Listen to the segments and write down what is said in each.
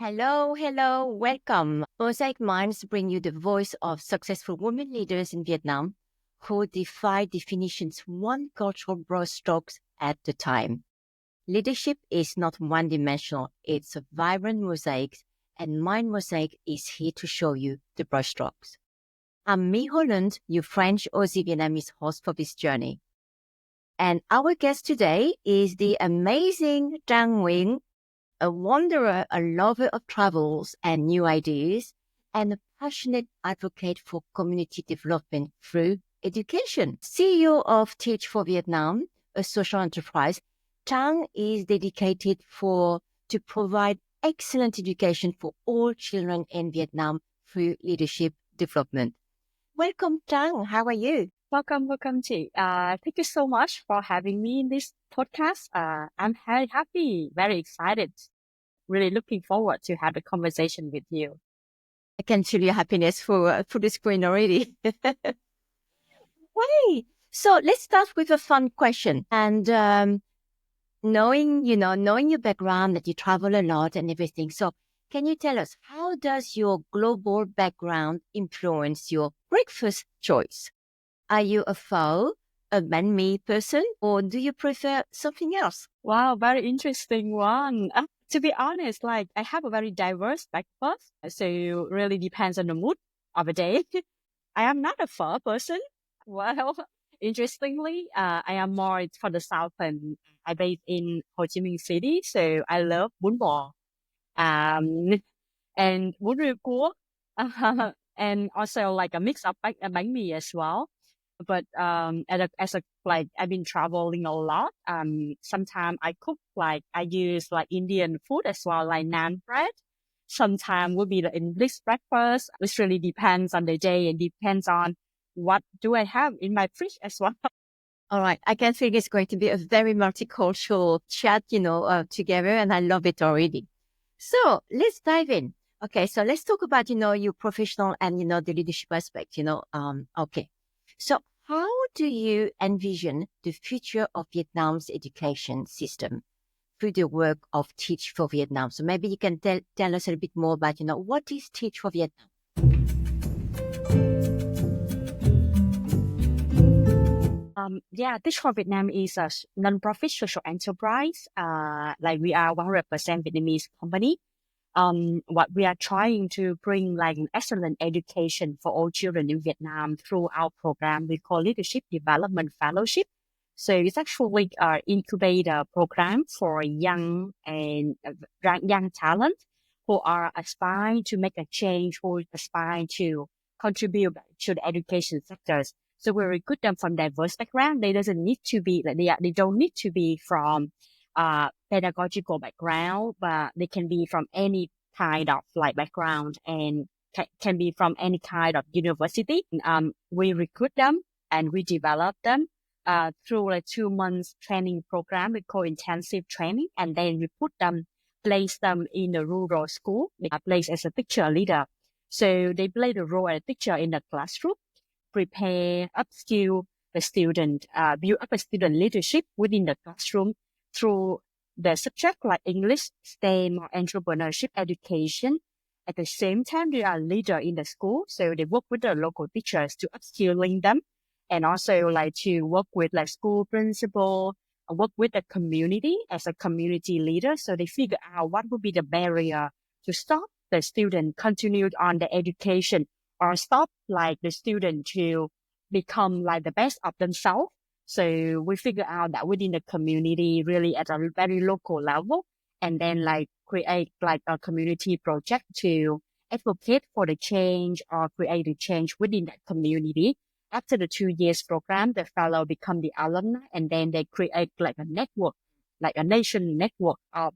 Hello, welcome. Mosaic Minds bring you the voice of successful women leaders in Vietnam who defy definitions one cultural brushstrokes at a time. Leadership is not one-dimensional, it's a vibrant mosaic, and Mind Mosaic is here to show you the brushstrokes. I'm Holland, your French Aussie Vietnamese host for this journey. And our guest today is the amazing Trang Nguyen, a wanderer, a lover of travels and new ideas, and a passionate advocate for community development through education. CEO of Teach for Vietnam, a social enterprise, Trang is dedicated to provide excellent education for all children in Vietnam through leadership development. Welcome, Trang. How are you? Welcome, Chi. Thank you so much for having me in this podcast. I'm very happy, very excited, really looking forward to have a conversation with you. I can feel your happiness for the screen already. Hey, so let's start with a fun question. And knowing your background, that you travel a lot and everything. So can you tell us, how does your global background influence your breakfast choice? Are you a pho, a banh mi person, or do you prefer something else? Wow, very interesting one. To be honest, I have a very diverse breakfast, so it really depends on the mood of the day. I am not a pho person. Well, interestingly, I am more for the south, and I based in Ho Chi Minh City, so I love bún bò, and bún riêu cua, and also like a mix of bánh mì as well. But I've been traveling a lot. Sometimes I cook I use Indian food as well, like naan bread. Sometimes would be the English breakfast. It really depends on the day and depends on what do I have in my fridge as well. All right. I can think it's going to be a very multicultural chat, together, and I love it already. So let's dive in. Okay. So let's talk about, your professional and, the leadership aspect, okay. So how do you envision the future of Vietnam's education system through the work of Teach for Vietnam? So maybe you can tell us a little bit more about, what is Teach for Vietnam? Teach for Vietnam is a non-profit social enterprise. We are 100% Vietnamese company. What we are trying to bring an excellent education for all children in Vietnam through our program we call Leadership Development Fellowship. So it's actually an incubator program for young talent who are aspiring to make a change, who aspire to contribute to the education sectors. So we recruit them from diverse background. They doesn't need to be they don't need to be from pedagogical background, but they can be from any kind of background and can be from any kind of university. We recruit them and we develop them through a 2 months training program we call intensive training, and then we place them in a rural school. They are placed as a teacher leader. So they play the role as a teacher in the classroom, prepare, upskill the student, build up a student leadership within the classroom through the subject like English, STEM, or entrepreneurship education. At the same time, they are leader in the school, so they work with the local teachers to upskilling them, and also to work with school principal, work with the community as a community leader. So they figure out what would be the barrier to stop the student continue on the education or stop the student to become the best of themselves. So we figure out that within the community, really at a very local level, and then create a community project to advocate for the change or create a change within that community. After the 2 years program, the fellow become the alumni, and then they create a network, a nation network of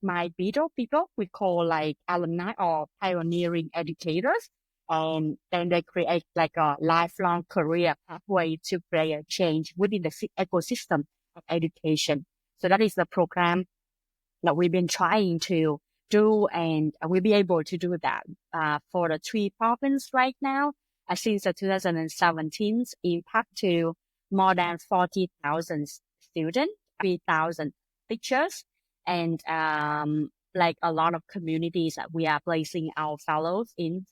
my people we call alumni or pioneering educators. Then they create a lifelong career pathway to create a change within the ecosystem of education. So that is the program that we've been trying to do, and we'll be able to do that for the 3 provinces right now. Since 2017, impact to more than 40,000 students, 3,000 teachers, and like a lot of communities that we are placing our fellows in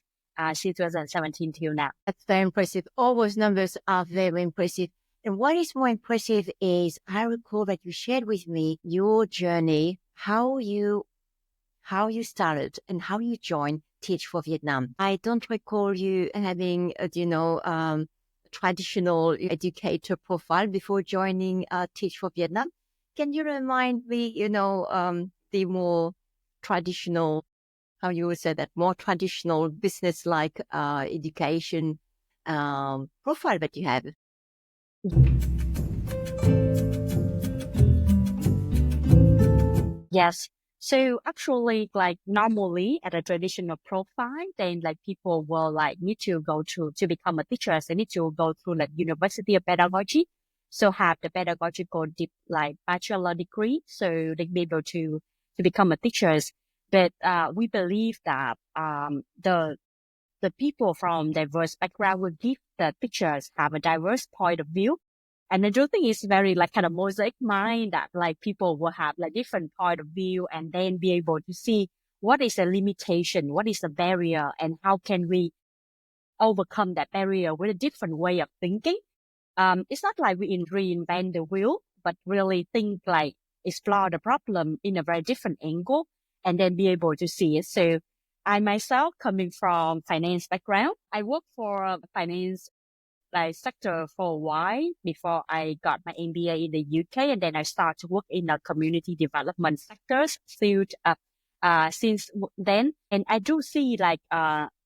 since 2017 till now. That's very impressive. All those numbers are very impressive. And what is more impressive is I recall that you shared with me your journey, how you started and how you joined Teach for Vietnam. I don't recall you having, traditional educator profile before joining Teach for Vietnam. Can you remind me, the more traditional, how you would say that, more traditional business-like education profile that you have? Yes. So actually, like normally at a traditional profile, then like people will like need to go to become a teacher. They need to go through like University of Pedagogy. So have the pedagogical like bachelor degree. So they be able to become a teachers. But we believe that the people from diverse background will give the teachers have a diverse point of view. And I do think it's very like kind of mosaic mind that like people will have like different point of view and then be able to see what is the limitation, what is the barrier, and how can we overcome that barrier with a different way of thinking. It's not like we reinvent the wheel, but really think like explore the problem in a very different angle and then be able to see it. So I myself coming from finance background, I work for a finance like sector for a while before I got my MBA in the UK, and then I started to work in the community development sectors field since then. And I do see like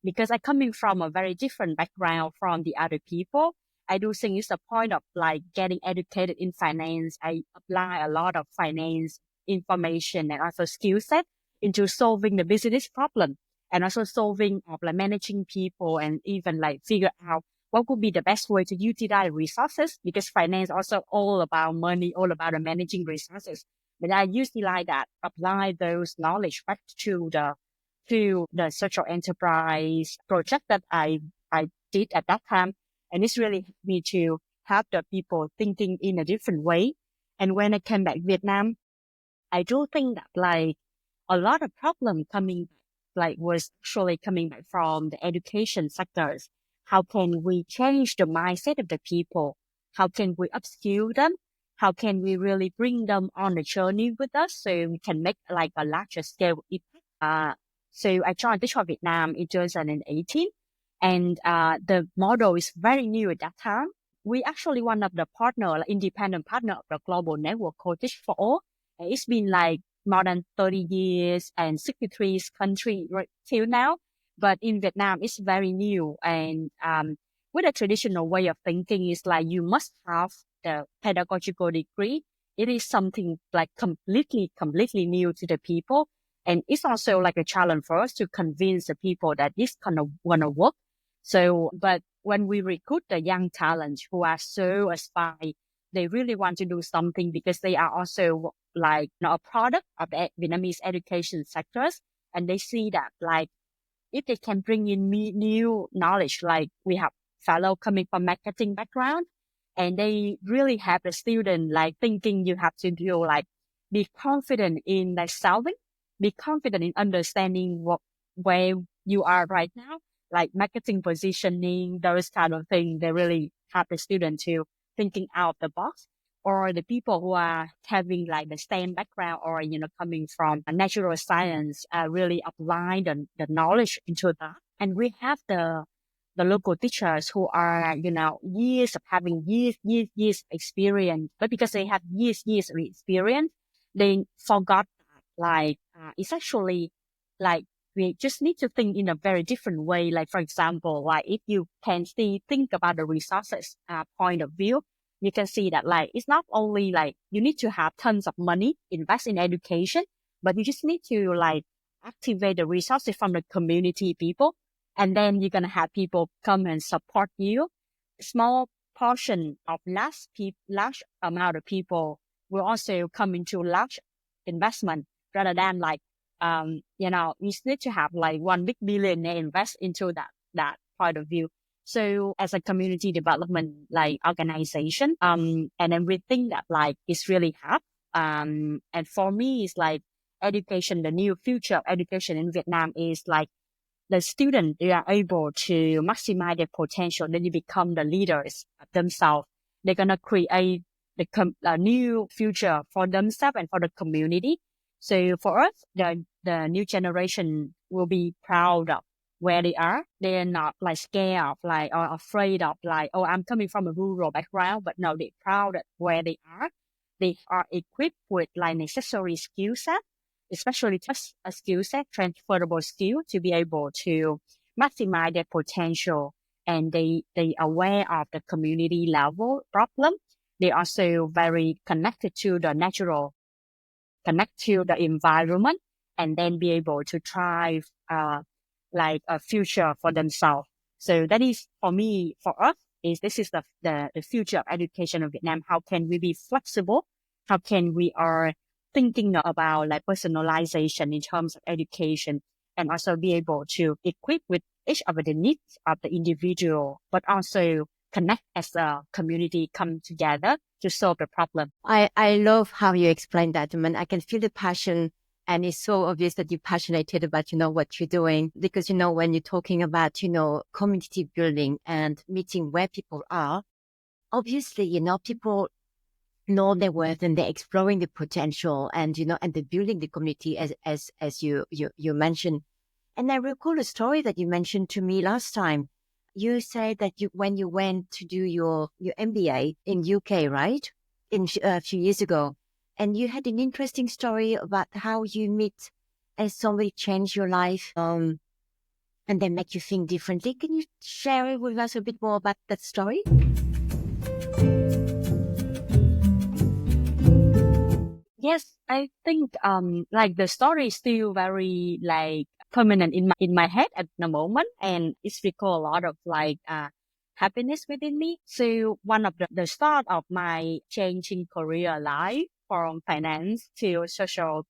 because I coming from a very different background from the other people, I do think it's a point of like getting educated in finance. I apply a lot of finance information and also skill set into solving the business problem and also solving of like managing people and even like figure out what would be the best way to utilize resources, because finance also all about money, all about managing resources. But I utilize that, apply those knowledge back to the social enterprise project that I did at that time. And it's really helped me to help the people thinking in a different way. And when I came back Vietnam, I do think that like a lot of problem coming like was actually coming back from the education sectors. How can we change the mindset of the people? How can we upskill them? How can we really bring them on the journey with us so we can make like a larger scale impact? So I joined Teach for Vietnam in 2018, and the model is very new at that time. We actually one of the partner, like independent partner of the global network called Teach for All. And it's been like more than 30 years and 63 countries right till now. But in Vietnam, it's very new. And with a traditional way of thinking is like you must have the pedagogical degree. It is something like completely new to the people. And it's also like a challenge for us to convince the people that this kind of want to work. So, but when we recruit the young talents who are so aspired, they really want to do something because they are also like a product of the Vietnamese education sectors. And they see that like if they can bring in new knowledge, like we have fellow coming from marketing background, and they really have the student like thinking you have to do like be confident in like solving, be confident in understanding where you are right now, like marketing positioning, those kind of things. They really have the student to thinking out the box. Or the people who are having like the STEM background or, coming from natural science, really apply the knowledge into that. And we have the local teachers who are, years of having years experience, but because they have years of experience, they forgot that like, it's actually like, we just need to think in a very different way. Like, for example, like if you can think about the resources, point of view, you can see that like, it's not only like you need to have tons of money, invest in education, but you just need to like activate the resources from the community people. And then you're going to have people come and support you. Small portion of large amount of people will also come into large investment rather than like, you need to have like 1 big billionaire invest into that point of view. So as a community development like organization, and then we think that like it's really hard. And for me, it's like education, the new future of education in Vietnam is like the students, they are able to maximize their potential. Then they become the leaders themselves. They're going to create a new future for themselves and for the community. So for us, the new generation will be proud of where they are. They're not like scared of like or afraid of like, oh, I'm coming from a rural background, but no, they're proud of where they are. They are equipped with like necessary skill set, especially just a skill set, transferable skill to be able to maximize their potential. And they aware of the community level problem. They also very connected to the natural, connect to the environment, and then be able to thrive like a future for themselves. So that is for me, for us, this is the future of education of Vietnam. How can we be flexible? How can we are thinking about like personalization in terms of education, and also be able to equip with each of the needs of the individual, but also connect as a community, come together to solve the problem. I love how you explain that, man. I can feel the passion, and it's so obvious that you're passionate about, what you're doing, because, when you're talking about, community building and meeting where people are, obviously, people know their worth and they're exploring the potential, and, and they're building the community as you mentioned. And I recall a story that you mentioned to me last time. You said that when you went to do your MBA in UK, right? A few years ago. And you had an interesting story about how you meet as somebody changed your life, and then make you think differently. Can you share with us a bit more about that story? Yes, I think like the story is still very like permanent in my head at the moment, and it's recall a lot of like happiness within me. So one of the start of my changing career life from finance to social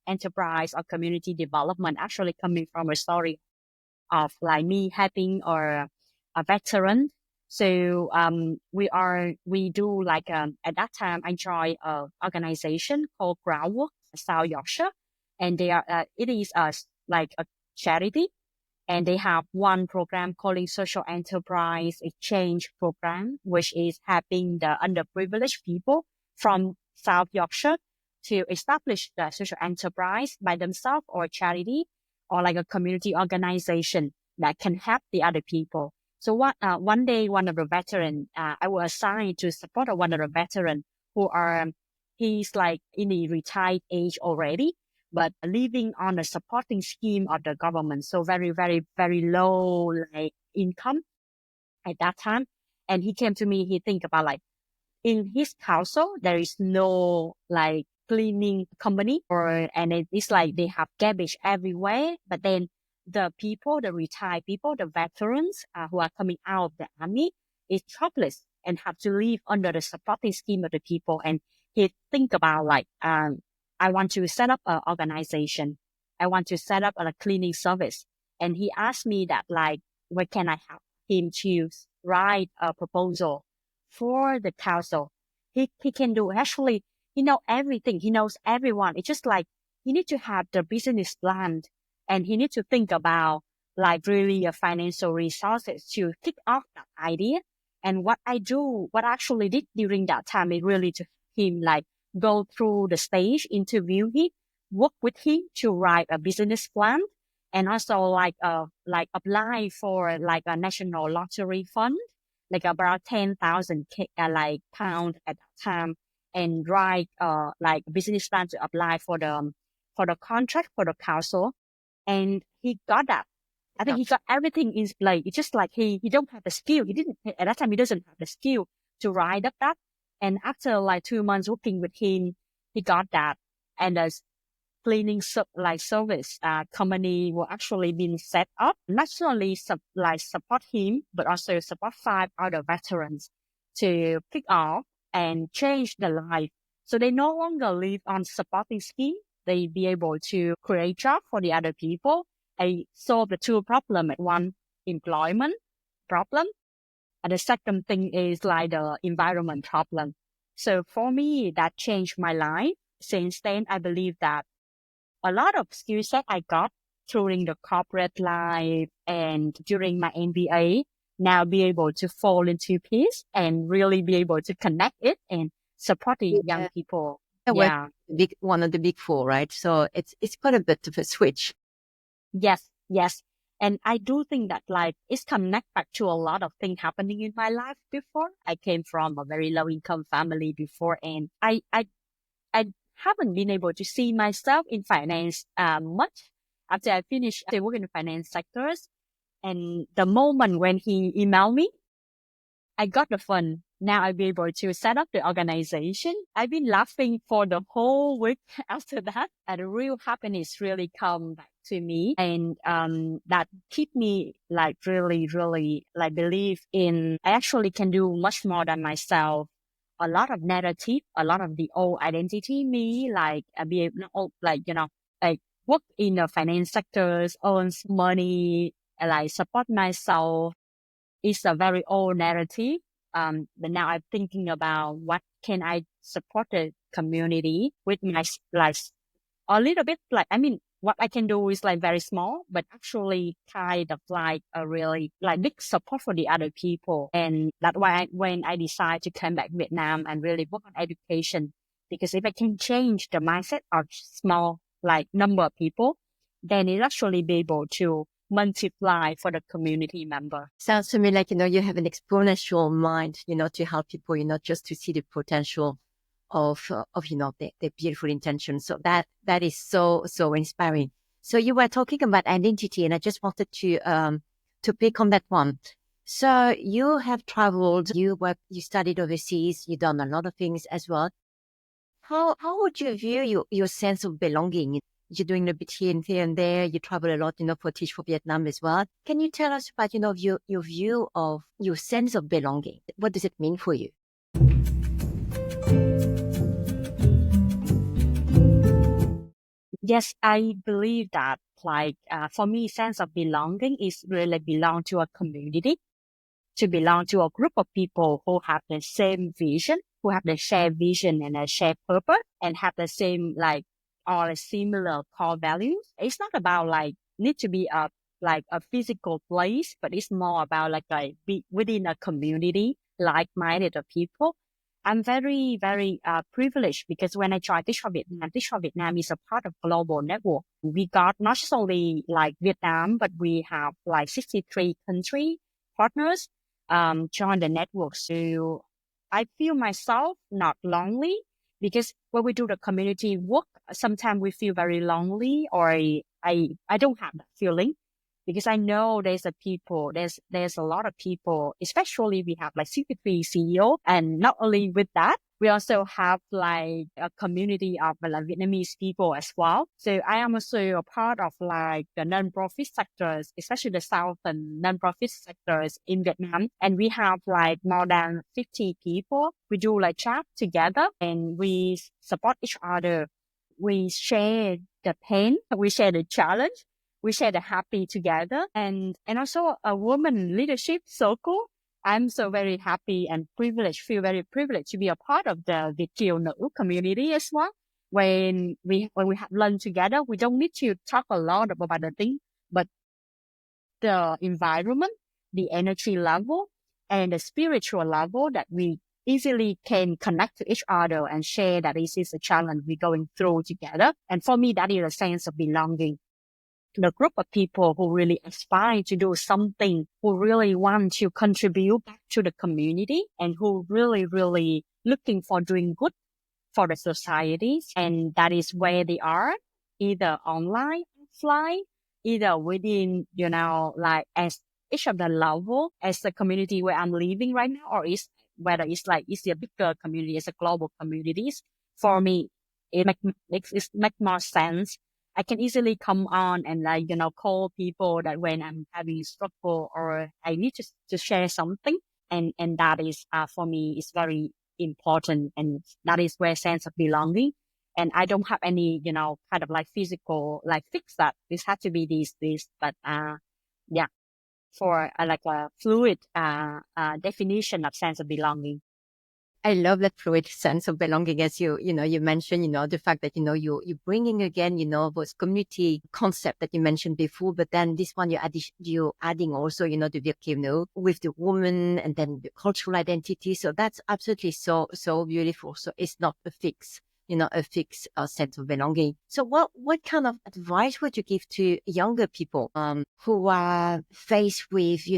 enterprise or community development actually coming from a story of like me having a veteran. So we do like at that time I joined a organization called Groundwork South Yorkshire, and they are it is like a charity, and they have one program called Social Enterprise Exchange Program, which is helping the underprivileged people from South Yorkshire to establish the social enterprise by themselves, or charity, or like a community organization that can help the other people. So one day, one of the veterans, I was assigned to support one of the veterans who he's like in the retired age already, but living on a supporting scheme of the government. So very, very, very low like income at that time. And he came to me, he think about like in his council, there is no like cleaning company, and it's like they have garbage everywhere. But then the people, the retired people, the veterans who are coming out of the army is jobless and have to live under the supporting scheme of the people. And he think about like, I want to set up an organization. I want to set up a cleaning service. And he asked me that like, where can I help him to write a proposal for the council? He can do, actually, he knows everything. He knows everyone. It's just like, he need to have the business plan, and he need to think about like really a financial resources to kick off that idea. And what I actually did during that time is really to him like go through the stage, interview him, work with him to write a business plan, and also like apply for like a national lottery fund, like about 10,000 like pound at that time, and write like a business plan to apply for the contract for the council. And he got that. I think he got everything in place. It's just like he don't have the skill. He didn't at that time. He doesn't have the skill to write up that. And after like 2 months working with him, he got that. And the cleaning service company will actually been set up, not only support him, but also support 5 other veterans to kick off and change the life. So they no longer live on supporting scheme. They be able to create job for the other people and solve the 2 problems at one: employment problem, and the second thing is like the environment problem. So for me, that changed my life. Since then, I believe that a lot of skill set I got during the corporate life and during my MBA now be able to fall into peace and really be able to connect it and supporting young Yeah. people. Well, Yeah. one of the big four, right? So it's quite a bit of a switch. Yes, yes. And I do think that like it's connect back to a lot of things happening in my life before. I came from a very low income family before, and I haven't been able to see myself in finance much after I finished working in the finance sectors. And the moment when he emailed me, I got the fund. Now I'll be able to set up the organization. I've been laughing for the whole week after that. And the real happiness really come back to me. And that keep me like really, really like believe in I actually can do much more than myself. A lot of narrative, a lot of the old identity me, like be able, like, like work in the finance sectors, earns money, like support myself. It's a very old narrative. But now I'm thinking about what can I support the community with my like a little bit like I mean what I can do is like very small, but actually kind of like a really like big support for the other people. And that's why when I decide to come back Vietnam and really work on education, because if I can change the mindset of small like number of people, then it actually be able to multiply for the community member. Sounds to me like, you have an exponential mind, to help people, just to see the potential of their beautiful intentions. So that is so inspiring. So you were talking about identity, and I just wanted to pick on that one. So you have traveled, you studied overseas, you've done a lot of things as well. How would you view your sense of belonging? You're doing a bit here and there. You travel a lot, for Teach for Vietnam as well. Can you tell us about, your view of your sense of belonging? What does it mean for you? Yes, I believe that like for me, sense of belonging is really belong to a community, to belong to a group of people who have the same vision, who have the shared vision and a shared purpose and have the same like or a similar core values. It's not about like need to be a physical place, but it's more about like be within a community, like-minded people. I'm very, very privileged because when I joined Teach for Vietnam is a part of global network. We got not only like Vietnam, but we have like 63 country partners join the network. So I feel myself not lonely because when we do the community work, sometimes we feel very lonely or I don't have that feeling because I know there's a lot of people, especially we have like 63 CEO. And not only with that, we also have like a community of like Vietnamese people as well. So I am also a part of like the non-profit sectors, especially the southern non-profit sectors in Vietnam. And we have like more than 50 people. We do like chat together and we support each other. We share the pain, we share the challenge, we share the happy together, and also a woman leadership circle. I'm so very happy and privileged, feel very privileged to be a part of the Việt Kiều Nữ community as well. When we have lunch together, we don't need to talk a lot about the thing, but the environment, the energy level, and the spiritual level that we easily can connect to each other and share that this is a challenge we're going through together. And for me, that is a sense of belonging. The group of people who really aspire to do something, who really want to contribute back to the community and who really, really looking for doing good for the societies. And that is where they are, either online, offline, either within, like as each of the level as the community where I'm living right now, or is whether it's like, it's a bigger community, it's a global communities. For me, it make more sense. I can easily come on and like, call people that when I'm having struggle or I need to share something. And that is, for me, is very important. And that is where sense of belonging. And I don't have any, kind of like physical, like fix that. This has to be this, but, yeah, for like a fluid, definition of sense of belonging. I love that fluid sense of belonging, as you mentioned, the fact that, you're bringing again, those community concept that you mentioned before, but then this one you're adding also, the Vietnamese with the woman and then the cultural identity. So that's absolutely so beautiful. So it's not a fixed sense of belonging. So what kind of advice would you give to younger people who are faced with,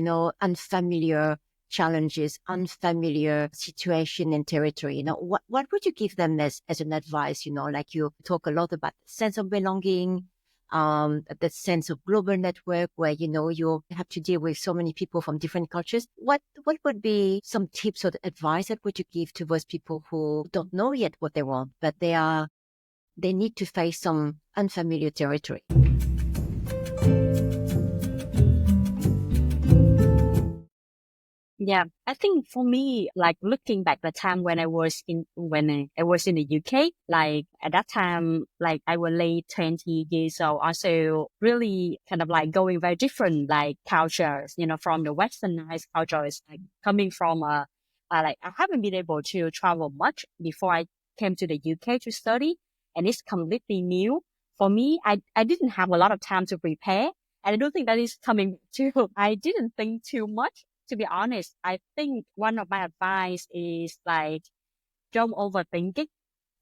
unfamiliar challenges, unfamiliar situation and territory? What would you give them as an advice? Like you talk a lot about sense of belonging, the sense of global network where, you have to deal with so many people from different cultures. What would be some tips or advice that would you give to those people who don't know yet what they want, but they need to face some unfamiliar territory? Yeah, I think for me, like looking back the time when I was in the UK, like at that time, like I was late 20 years old, also really kind of like going very different like cultures, from the westernized cultures, like coming from like I haven't been able to travel much before I came to the UK to study, and it's completely new for me. I didn't have a lot of time to prepare, and I don't think that is coming too. I didn't think too much. To be honest, I think one of my advice is like, don't overthink it.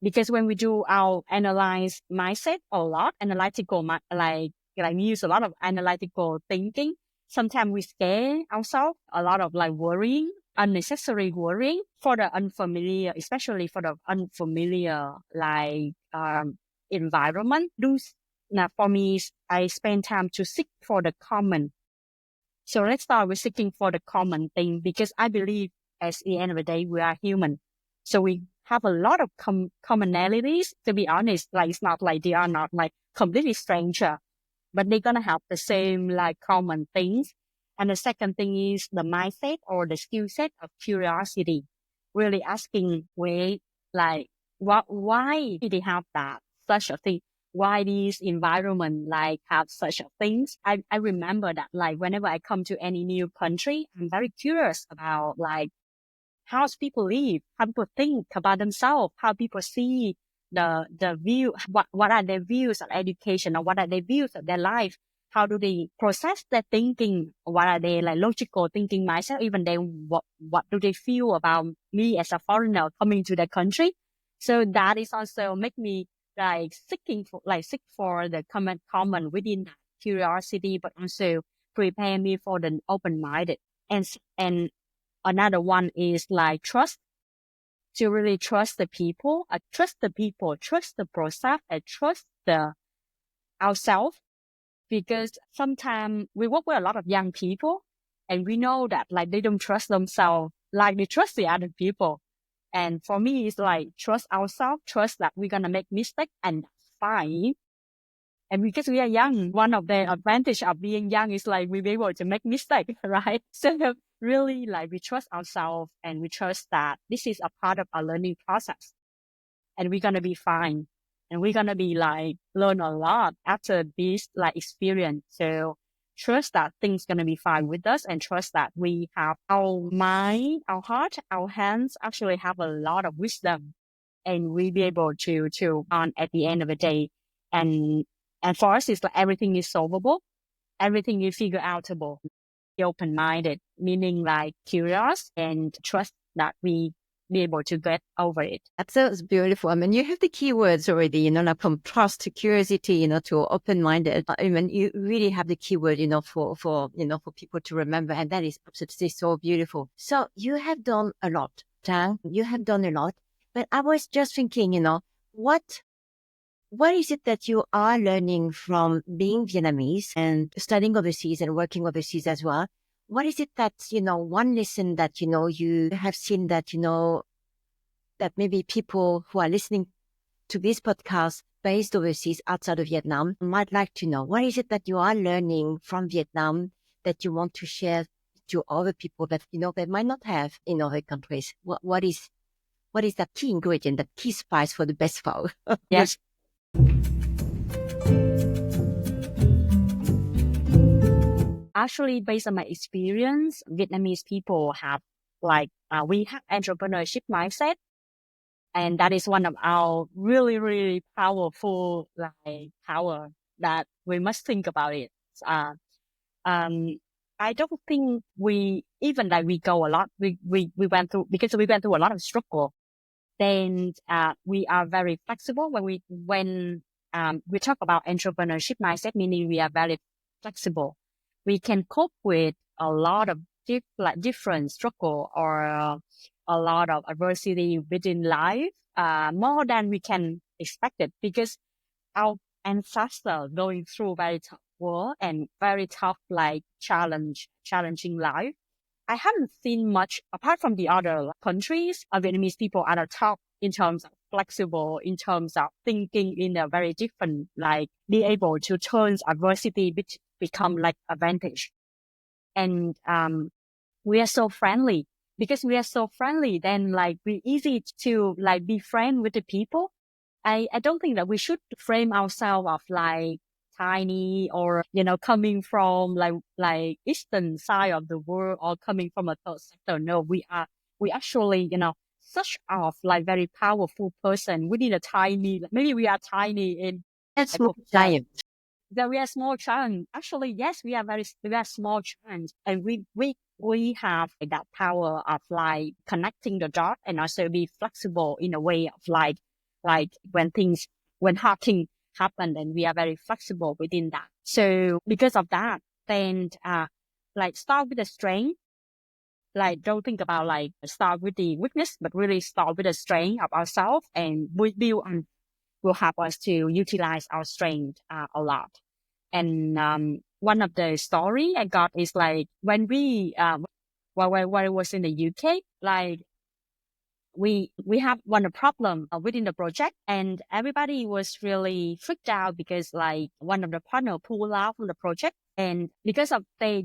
Because when we do our analyze mindset a lot, like we use a lot of analytical thinking, sometimes we scare ourselves a lot of like worrying, unnecessary worrying for the unfamiliar, especially for the unfamiliar like environment. Now for me, I spend time to seek for the common. So let's start with seeking for the common thing, because I believe at the end of the day, we are human. So we have a lot of commonalities, to be honest. Like, it's not like they are not like completely stranger, but they're going to have the same like common things. And the second thing is the mindset or the skill set of curiosity, really asking like, why did they have that, such a thing? Why these environment like have such a things. I remember that like whenever I come to any new country, I'm very curious about like how people live, how people think about themselves, how people see the view, what are their views of education, or what are their views of their life, how do they process their thinking, what are they like logical thinking myself, even then what do they feel about me as a foreigner coming to their country. So that is also make me like seek for the common within that curiosity, but also prepare me for the open-minded. And another one is like trust, to really trust the people, trust the process, and trust ourselves, because sometimes we work with a lot of young people and we know that like they don't trust themselves like they trust the other people. And for me, it's like trust ourselves, trust that we're going to make mistakes, and that's fine. And because we are young, one of the advantage of being young is like we'll be able to make mistakes, right? So really like we trust ourselves and we trust that this is a part of our learning process and we're going to be fine. And we're going to be like learn a lot after this like experience. So trust that things going to be fine with us, and trust that we have our mind, our heart, our hands actually have a lot of wisdom, and we'll be able to on at the end of the day. And for us, it's like everything is solvable. Everything is figure outable. Be open-minded, meaning like curious, and trust that we be able to get over it. That sounds beautiful. I mean, you have the keywords already, like from trust to curiosity, to open-minded. I mean, you really have the keyword, for people to remember. And that is absolutely so beautiful. So you have done a lot, Trang. You have done a lot. But I was just thinking, what is it that you are learning from being Vietnamese and studying overseas and working overseas as well? What is it that, one lesson that, you have seen that, that maybe people who are listening to this podcast based overseas outside of Vietnam might like to know? What is it that you are learning from Vietnam that you want to share to other people that, they might not have in other countries? What is that key ingredient, that key spice for the best pho? Yes. Actually, based on my experience, Vietnamese people have like, we have entrepreneurship mindset. And that is one of our really, really powerful, like, power that we must think about it. I don't think we go a lot. We went through, because we went through a lot of struggle. Then, we are very flexible when we talk about entrepreneurship mindset, meaning we are very flexible. We can cope with a lot of different struggle or a lot of adversity within life, more than we can expect it, because our ancestors going through very tough world and very tough, like, challenging life. I haven't seen much apart from the other countries. Vietnamese people are the top in terms of flexible, in terms of thinking in a very different, like, be able to turn adversity which become like advantage. And we are so friendly. Because we are so friendly, then, like, we easy to, like, be friend with the people. I don't think that we should frame ourselves of, like, tiny or, coming from like eastern side of the world or coming from a third sector. No, we actually, such of, like, very powerful person within a tiny, maybe we are tiny in That's small giant. that we are small giant. Actually, yes, we are small giant, and we have that power of, like, connecting the dots and also be flexible in a way of, like when hard things happen, and we are very flexible within that. So because of that, then, like, start with the strength. Like, don't think about, like, start with the weakness, but really start with the strength of ourselves, and we build on will help us to utilize our strength a lot. And one of the story I got is, like, when we while I was in the UK, like, we have one problem within the project, and everybody was really freaked out because, like, one of the partner pulled out from the project, and because of they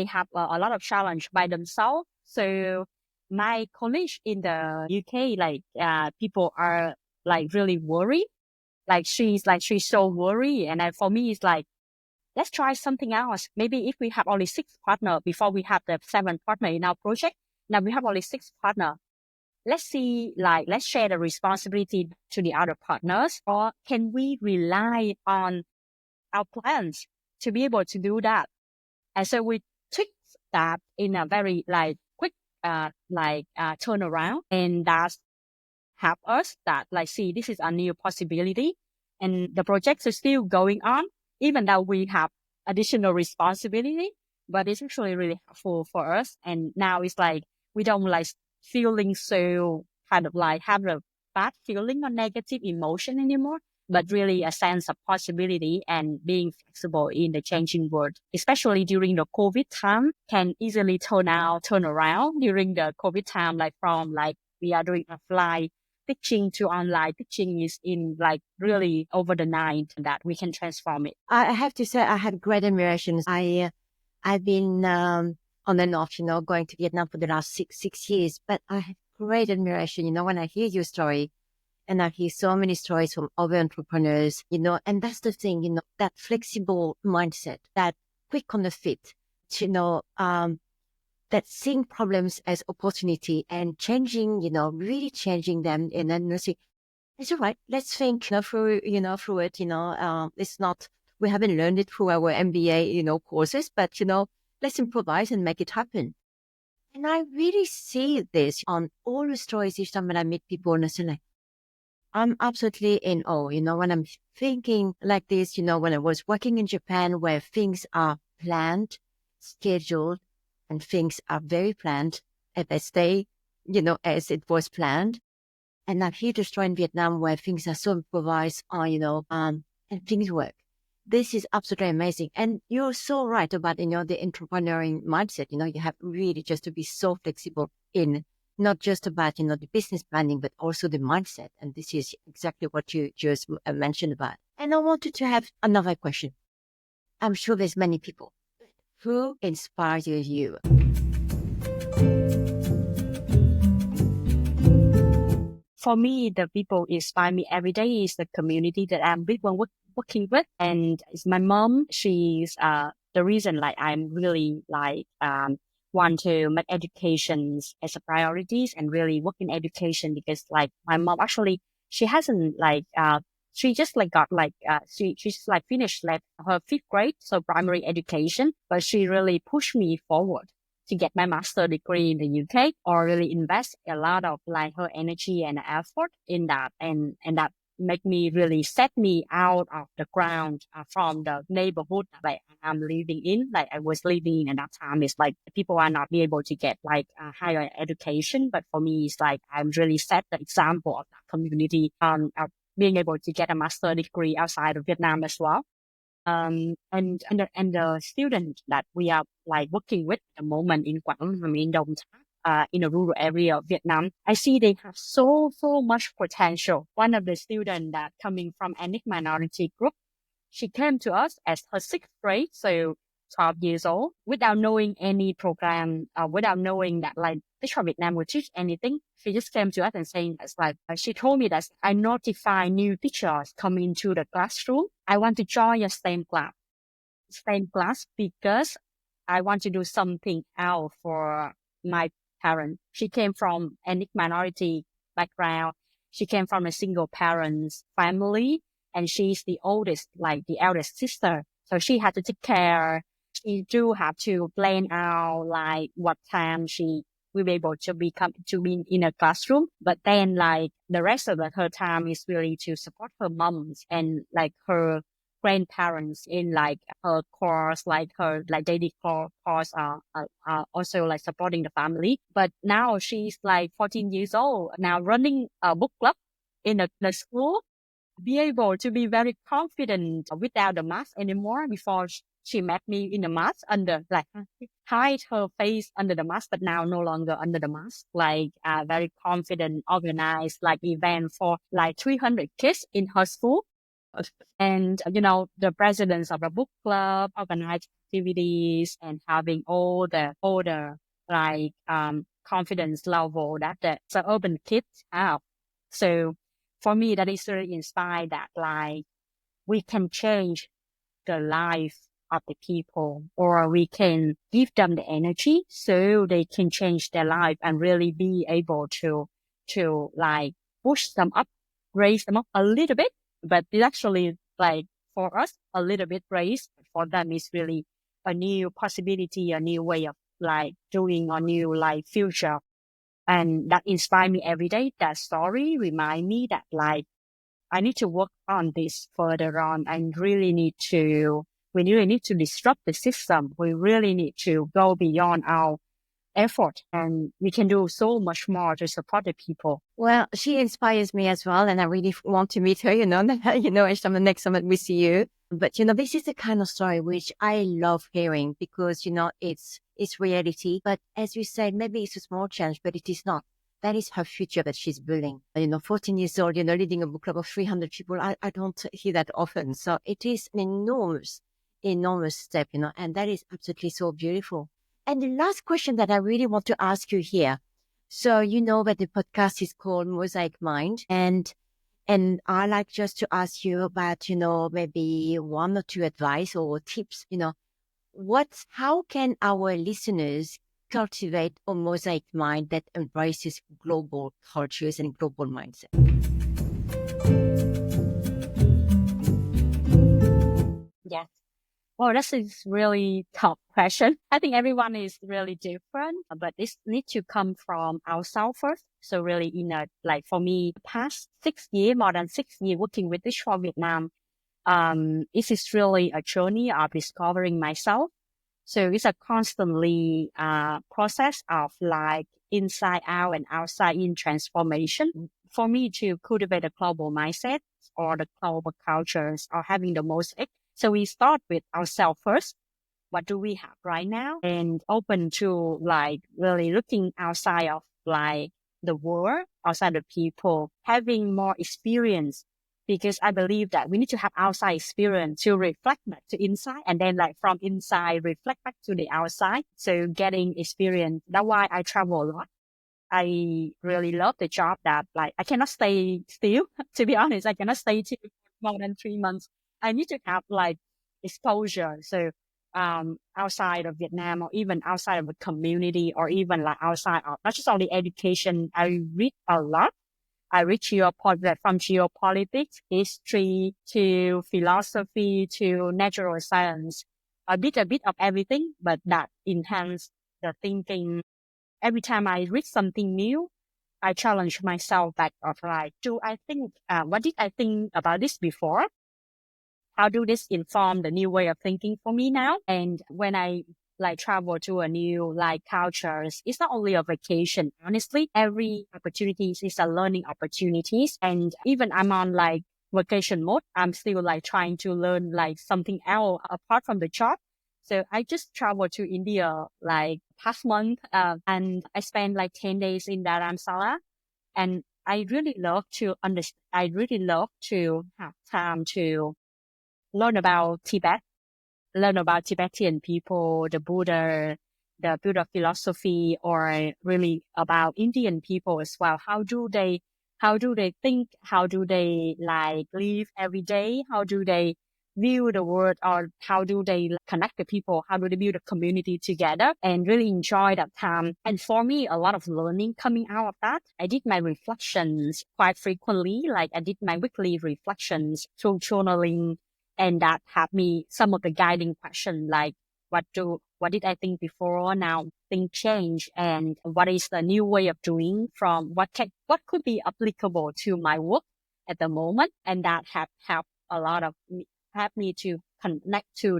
have a lot of challenge by themselves. So my colleagues in the UK, like, people are, like, really worried. Like, she's so worried, and for me, it's like, let's try something else. Maybe if we have only 6 partners before we have the 7 partner in our project, now we have only 6 partners. Let's see, like, let's share the responsibility to the other partners, or can we rely on our plans to be able to do that? And so we took that in a very, like, quick, turnaround, and that's help us that, like, see, this is a new possibility, and the project is still going on, even though we have additional responsibility, but it's actually really helpful for us. And now it's like, we don't, like, feeling so kind of, like, have a bad feeling or negative emotion anymore, but really a sense of possibility and being flexible in the changing world, especially during the COVID time, can easily turn around during the COVID time, like, from, like, we are doing offline teaching to online teaching is in, like, really over the night that we can transform it. I have to say, I have great admiration. I've been on and off, going to Vietnam for the last six years, but I have great admiration, when I hear your story, and I hear so many stories from other entrepreneurs, and that's the thing, that flexible mindset, that quick on the feet, that seeing problems as opportunity and changing, really changing them, and then say, it's all right, let's think through it, it's not, we haven't learned it through our MBA, courses, but, let's improvise and make it happen. And I really see this on all the stories each time when I meet people, and I say, like, I'm absolutely in awe, when I'm thinking like this, when I was working in Japan, where things are planned, scheduled, and things are very planned, and they stay, as it was planned. And I'm here to try in Vietnam, where things are so improvised, and things work. This is absolutely amazing. And you're so right about, the entrepreneurial mindset. You have really just to be so flexible in not just about, the business planning, but also the mindset. And this is exactly what you just mentioned about. And I wanted to have another question. I'm sure there's many people. Who inspires you? For me, the people inspire me every day is the community that I'm working with. And it's my mom. She's the reason, like, I'm really, like, want to make education as a priorities and really work in education, because like my mom actually, she hasn't like, she just like got like, she just like finished like her 5th grade, so primary education, but she really pushed me forward to get my master degree in the UK, or really invest a lot of like her energy and effort in that. And that make me really set me out of the ground, from the neighborhood that like I'm living in. Like I was living in at that time, it's like people are not be able to get like a higher education. But for me, it's like I'm really set the example of that community, of being able to get a master degree outside of Vietnam as well. And the students that we are like working with at the moment in Quảng, I mean, Đồng Tháp, in a rural area of Vietnam, I see they have so much potential. One of the students that coming from ethnic minority group, she came to us as her 6th grade, so 12 years old, without knowing any program, without knowing that like Teacher Vietnam would teach anything. She just came to us and saying that's like, she told me that I notify new teachers coming into the classroom. I want to join a STEM class because I want to do something else for my parents. She came from ethnic minority background. She came from a single parents family, and she's the oldest, like the eldest sister. So she had to take care. She do have to plan out like what time she will be able to be in a classroom. But then like the rest of her time is really to support her moms and like her grandparents in like her course, like her like daily course, also like supporting the family. But now she's like 14 years old, now running a book club in the school, be able to be very confident without the mask anymore. Before she met me in the mask, under like hide her face under the mask, but now no longer under the mask, like very confident, organized like event for like 300 kids in her school. And, you know, the presidents of the book club organize activities and having all the like, confidence level that the urban kids have. So for me, that is really inspired that like we can change the life of the people, or we can give them the energy so they can change their life and really be able to like push them up, raise them up a little bit. But it's actually like for us, a little bit raised, for them is really a new possibility, a new way of like doing a new like future. And that inspires me every day. That story remind me that like I need to work on this further on. We really need to disrupt the system. We really need to go beyond our effort, and we can do so much more to support the people. Well, she inspires me as well, and I really want to meet her, you know, at the next summit we see you. But, you know, this is the kind of story which I love hearing because, you know, it's reality. But as you said, maybe it's a small change, but it is not. That is her future that she's building. You know, 14 years old, you know, leading a book club of 300 people. I don't hear that often. So it is an enormous step, you know, and that is absolutely so beautiful. And the last question that I really want to ask you here. So, you know that the podcast is called Mosaic Mind, and I like just to ask you about, you know, maybe one or two advice or tips, you know, how can our listeners cultivate a mosaic mind that embraces global cultures and global mindset? Yes. Well, that's a really tough question. I think everyone is really different, but this needs to come from ourselves first. So really like for me, past 6 years, more than 6 years working with Dish for Vietnam, it is really a journey of discovering myself. So it's a constantly process of like inside out and outside in transformation. For me to cultivate a global mindset or the global cultures or having the mosaic. So we start with ourselves first. What do we have right now? And open to like really looking outside of like the world, outside the people, having more experience. Because I believe that we need to have outside experience to reflect back to inside, and then like from inside reflect back to the outside. So getting experience. That's why I travel a lot. I really love the job that like I cannot stay still. To be honest, I cannot stay more than 3 months. I need to have like exposure. So outside of Vietnam or even outside of the community or even like outside of not just only education. I read a lot. I read from geopolitics, history to philosophy to natural science, a bit of everything, but that enhance the thinking. Every time I read something new, I challenge myself back of like, what did I think about this before? How do this inform the new way of thinking for me now? And when I like travel to a new like cultures, it's not only a vacation. Honestly, every opportunity is a learning opportunities. And even I'm on like vacation mode, I'm still like trying to learn like something else apart from the job. So I just traveled to India like past month, and I spent like 10 days in Dharamsala. And I really love to understand. I really love to have time to learn about Tibet, learn about Tibetan people, the Buddha philosophy, or really about Indian people as well. How do they think? How do they like live every day? How do they view the world, or how do they connect the people? How do they build a community together? And really enjoy that time. And for me, a lot of learning coming out of that. I did my reflections quite frequently. Like I did my weekly reflections through journaling, and that had me some of the guiding questions like what did I think before, now things change, and what is the new way of doing from what could be applicable to my work at the moment. And that have helped a lot of helped me to connect to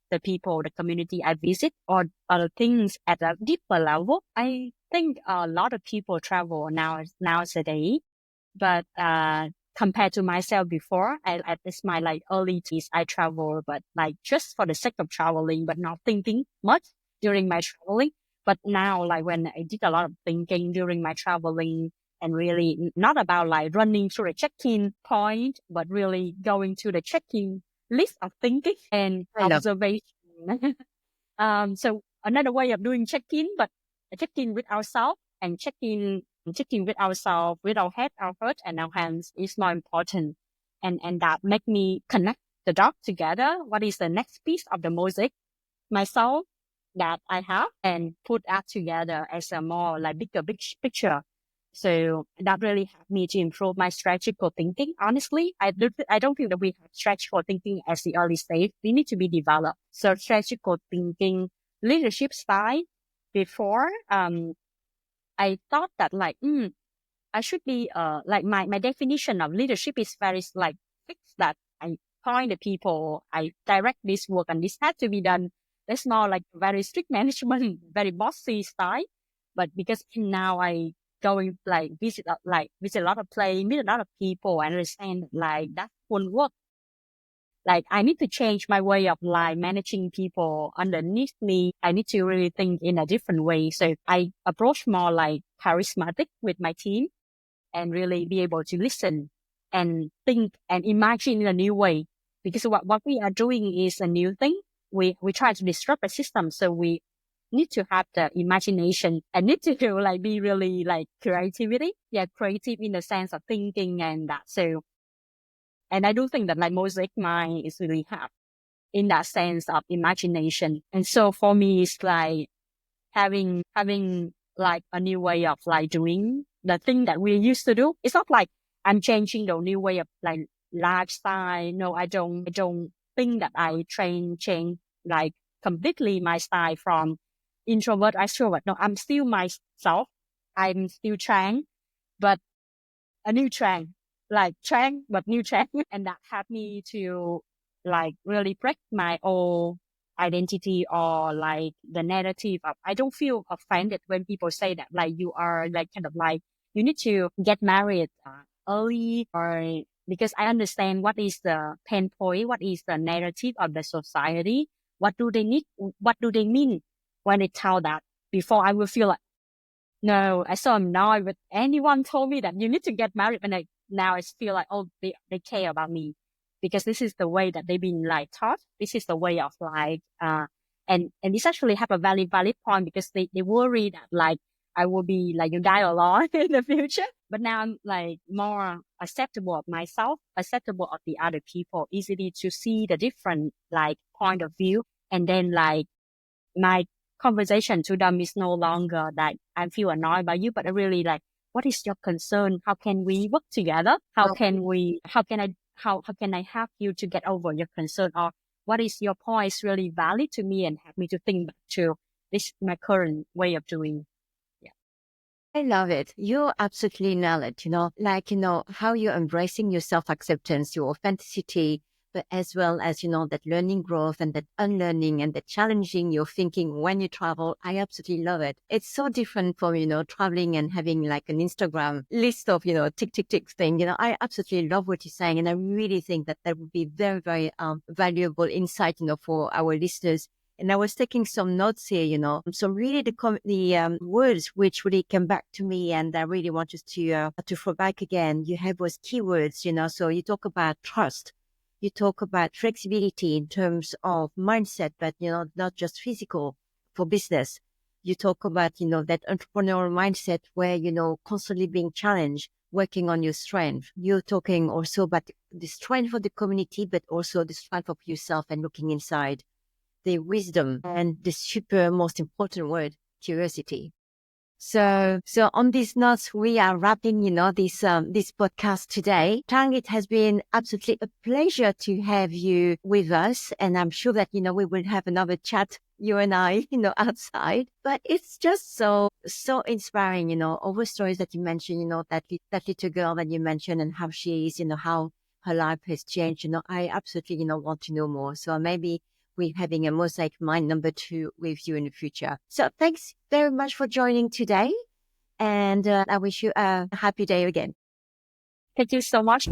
the people, the community I visit, or other things at a deeper level. I think a lot of people travel nowadays, but compared to myself before, at this my like early teens, I travel, but like just for the sake of traveling, but not thinking much during my traveling. But now, like when I did a lot of thinking during my traveling, and really not about like running through a check-in point, but really going to the check-in list of thinking and I love. observation. So another way of doing check-in, but a check-in with ourselves and checking with ourselves, with our head, our heart, and our hands is more important. And that make me connect the dots together. What is the next piece of the mosaic myself that I have, and put that together as a more like big picture. So that really helped me to improve my strategical thinking. Honestly, I don't think that we have strategical thinking as the early stage. We need to be developed. So strategical thinking, leadership style. Before, I thought that like, I should be, like my definition of leadership is very like fixed, that I point the people, I direct this work and this has to be done. That's more like very strict management, very bossy style. But because now I going like visit a lot of place, meet a lot of people, and understand like that won't work. Like I need to change my way of like managing people underneath me. I need to really think in a different way. So I approach more like charismatic with my team, and really be able to listen and think and imagine in a new way. Because what we are doing is a new thing. We try to disrupt the system. So we need to have the imagination and need to like be really like creativity. Yeah, creative in the sense of thinking and that. So, and I do think that like Mosaic mind is really have in that sense of imagination. And so for me, it's like having like a new way of like doing the thing that we used to do. It's not like I'm changing the new way of like lifestyle. No, I don't think that I change like completely my style from introvert, extrovert. No, I'm still myself. I'm still Trang, but a new Trang, like Trang, but new Trang. And that helped me to like really break my old identity, or like the narrative of, I don't feel offended when people say that like you are like kind of like you need to get married early, or because I understand what is the pain point, what is the narrative of the society, what do they need, what do they mean when they tell that. Before I will feel like, no, I so annoyed with anyone told me that you need to get married, and now I feel like, oh, they care about me, because this is the way that they've been like taught. This is the way of like, and this actually have a valid point, because they worry that like I will be like, you die alone in the future. But now I'm like more acceptable of myself, acceptable of the other people, easily to see the different like point of view. And then like my conversation to them is no longer that I feel annoyed by you, but I really like, what is your concern? How can we work together? How can I help you to get over your concern? Or what is your point is really valid to me and help me to think back to this, my current way of doing. Yeah. I love it. You absolutely nail it, like, how you're embracing your self-acceptance, your authenticity, but as well as, that learning growth and that unlearning and that challenging your thinking when you travel. I absolutely love it. It's so different from, traveling and having like an Instagram list of, tick, tick, tick thing. I absolutely love what you're saying. And I really think that would be very, very valuable insight, for our listeners. And I was taking some notes here, so really the words which really came back to me, and I really want us to throw back again. You have those keywords, so you talk about trust, you talk about flexibility in terms of mindset, but not just physical for business. You talk about that entrepreneurial mindset where constantly being challenged, working on your strength. You're talking also about the strength of the community, but also the strength of yourself and looking inside. The wisdom and the super most important word, curiosity. So on these notes, we are wrapping, this podcast today. Trang, it has been absolutely a pleasure to have you with us. And I'm sure that, we will have another chat, you and I, outside. But it's just so inspiring, all the stories that you mentioned, that little girl that you mentioned and how she is, how her life has changed. I absolutely, want to know more. So maybe we're having a Mosaic Mind number 2 with you in the future. So thanks very much for joining today. And I wish you a happy day again. Thank you so much.